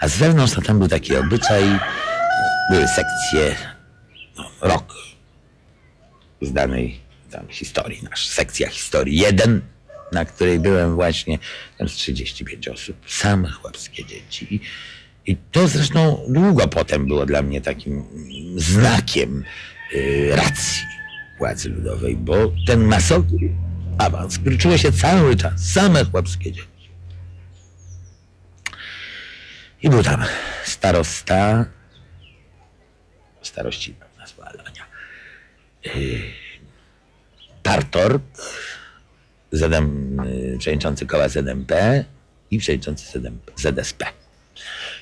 A z wewnątrz to tam był taki obyczaj, były sekcje, rok z danej tam historii, sekcja historii 1, na której byłem właśnie, tam z 35 osób, same chłopskie dzieci. I to zresztą długo potem było dla mnie takim znakiem racji władzy ludowej, bo ten masowy awans kryczyło się cały czas, same chłopskie dzieci. I był tam starościna nazwa Alonia, partorg, przewodniczący koła ZMP i przewodniczący ZSP.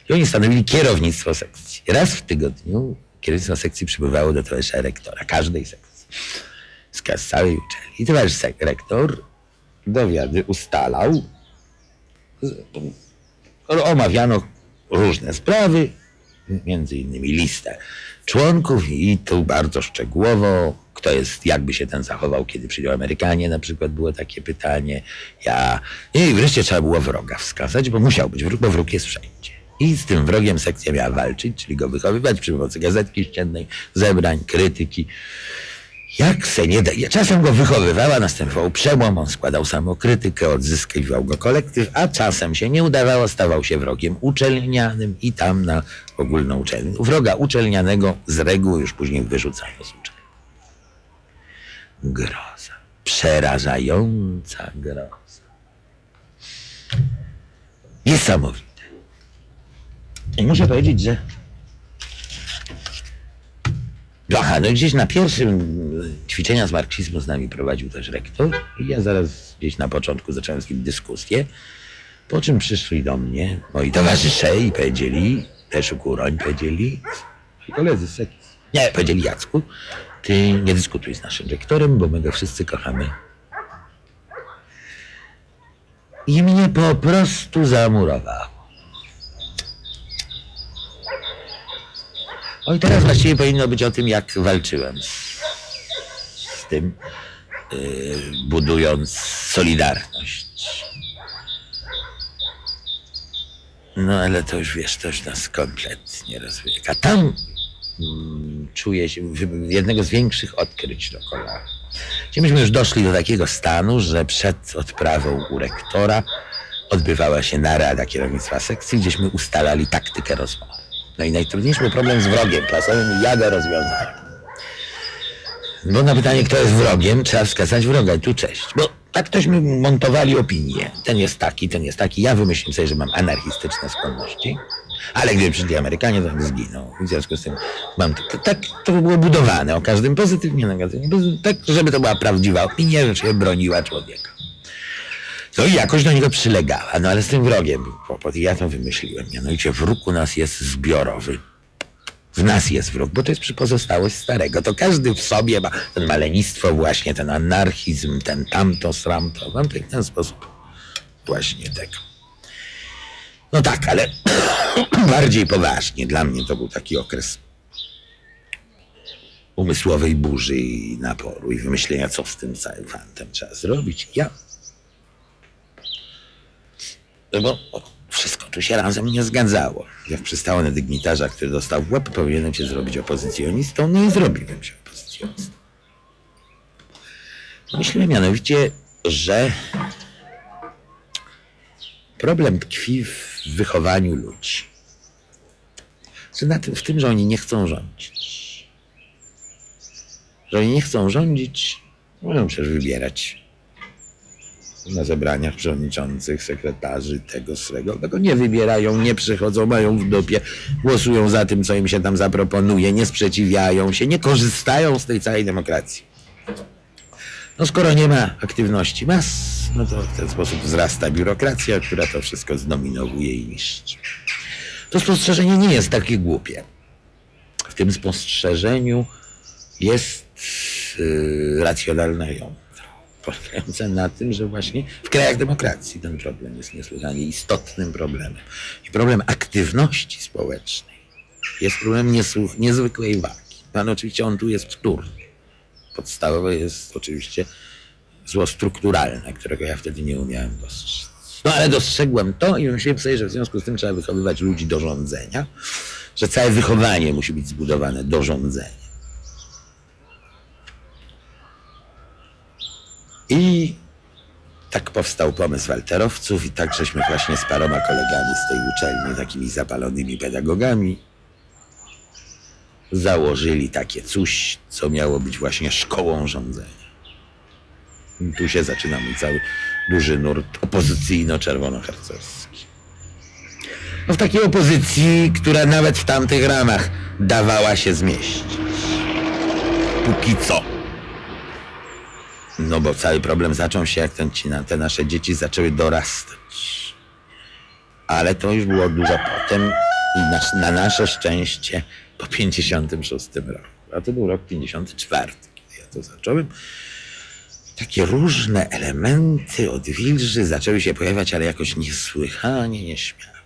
I oni stanowili kierownictwo sekcji. Raz w tygodniu kierownictwo sekcji przybywało do towarzysza rektora, każdej sekcji, z całej uczelni. I towarzysz rektor dowiady ustalał, omawiano różne sprawy, między innymi listę członków i tu bardzo szczegółowo, kto jest, jakby się ten zachował, kiedy przyjdą Amerykanie, na przykład było takie pytanie. I wreszcie trzeba było wroga wskazać, bo musiał być wróg, bo wróg jest wszędzie. I z tym wrogiem sekcja miała walczyć, czyli go wychowywać przy pomocy gazetki ściennej, zebrań, krytyki. Jak se nie da, czasem go wychowywała, następował przełom, on składał samokrytykę, odzyskiwał go kolektyw, a czasem się nie udawało, stawał się wrogiem uczelnianym i tam na ogólną uczelnię. Wroga uczelnianego z reguły już później wyrzucano z uczelni. Groza. Przerażająca groza. Niesamowite. I muszę powiedzieć, że no gdzieś na pierwszym ćwiczenia z marksizmu z nami prowadził też rektor i ja zaraz gdzieś na początku zacząłem z nim dyskusję, po czym przyszli do mnie moi towarzysze i powiedzieli, też Ukuroń powiedzieli, i koledzy z sekcji, nie, powiedzieli: Jacku, ty nie dyskutuj z naszym rektorem, bo my go wszyscy kochamy. I mnie po prostu zamurowało. I teraz właściwie powinno być o tym, jak walczyłem z tym, budując solidarność. No ale to już wiesz, to już nas kompletnie rozwieka. Tam czuję się jednego z większych odkryć dokonałem. Gdzie myśmy już doszli do takiego stanu, że przed odprawą u rektora odbywała się narada kierownictwa sekcji, gdzieśmy ustalali taktykę rozmowy. No i najtrudniejszy był problem z wrogiem klasowym i ja go rozwiązałem. Bo na pytanie, kto jest wrogiem, trzeba wskazać wroga i tu cześć. Bo tak tośmy montowali opinię. Ten jest taki, ten jest taki. Ja wymyśliłem sobie, że mam anarchistyczne skłonności, ale gdyby przyszli Amerykanie, to bym zginął. W związku z tym mam tak to było budowane, o każdym pozytywnie, negatywnie. Tak, żeby to była prawdziwa opinia, że się broniła człowieka. No i jakoś do niego przylegała, no ale z tym wrogiem był kłopot i ja to wymyśliłem. Mianowicie wróg u nas jest zbiorowy. W nas jest wróg, bo to jest pozostałość starego. To każdy w sobie ma ten ma lenistwo właśnie, ten anarchizm, ten tamto, sramto. Mam to w ten sposób właśnie tego. No tak, ale bardziej poważnie. Dla mnie to był taki okres umysłowej burzy i naporu i wymyślenia, co z tym całym fantem trzeba zrobić. Bo wszystko tu się razem nie zgadzało. Jak przystało na dygnitarza, który dostał w łeb, powinienem się zrobić opozycjonistą, no i zrobiłem się opozycjonistą. Myślę mianowicie, że problem tkwi w wychowaniu ludzi. W tym, że oni nie chcą rządzić. Że oni nie chcą rządzić, możemy przecież wybierać na zebraniach przewodniczących, sekretarzy, tego nie wybierają, nie przychodzą, mają w dupie, głosują za tym, co im się tam zaproponuje, nie sprzeciwiają się, nie korzystają z tej całej demokracji. No skoro nie ma aktywności mas, no to w ten sposób wzrasta biurokracja, która to wszystko zdominowuje i niszczy. To spostrzeżenie nie jest takie głupie. W tym spostrzeżeniu jest racjonalne jądro, polegające na tym, że właśnie w krajach demokracji ten problem jest niesłychanie istotnym problemem. I problem aktywności społecznej jest problemem niezwykłej wagi. Oczywiście on tu jest wtórny. Podstawowe jest oczywiście zło strukturalne, którego ja wtedy nie umiałem dostrzec. No ale dostrzegłem to i myślałem sobie, że w związku z tym trzeba wychowywać ludzi do rządzenia, że całe wychowanie musi być zbudowane do rządzenia. I tak powstał pomysł walterowców i tak żeśmy właśnie z paroma kolegami z tej uczelni, takimi zapalonymi pedagogami, założyli takie coś, co miało być właśnie szkołą rządzenia. I tu się zaczyna mój cały duży nurt opozycyjno-czerwonohercowski. No w takiej opozycji, która nawet w tamtych ramach dawała się zmieścić. Póki co. No bo cały problem zaczął się, jak te nasze dzieci zaczęły dorastać. Ale to już było dużo potem i na nasze szczęście po 56 roku. A to był rok 54, kiedy ja to zacząłem. Takie różne elementy odwilży zaczęły się pojawiać, ale jakoś niesłychanie nieśmiało.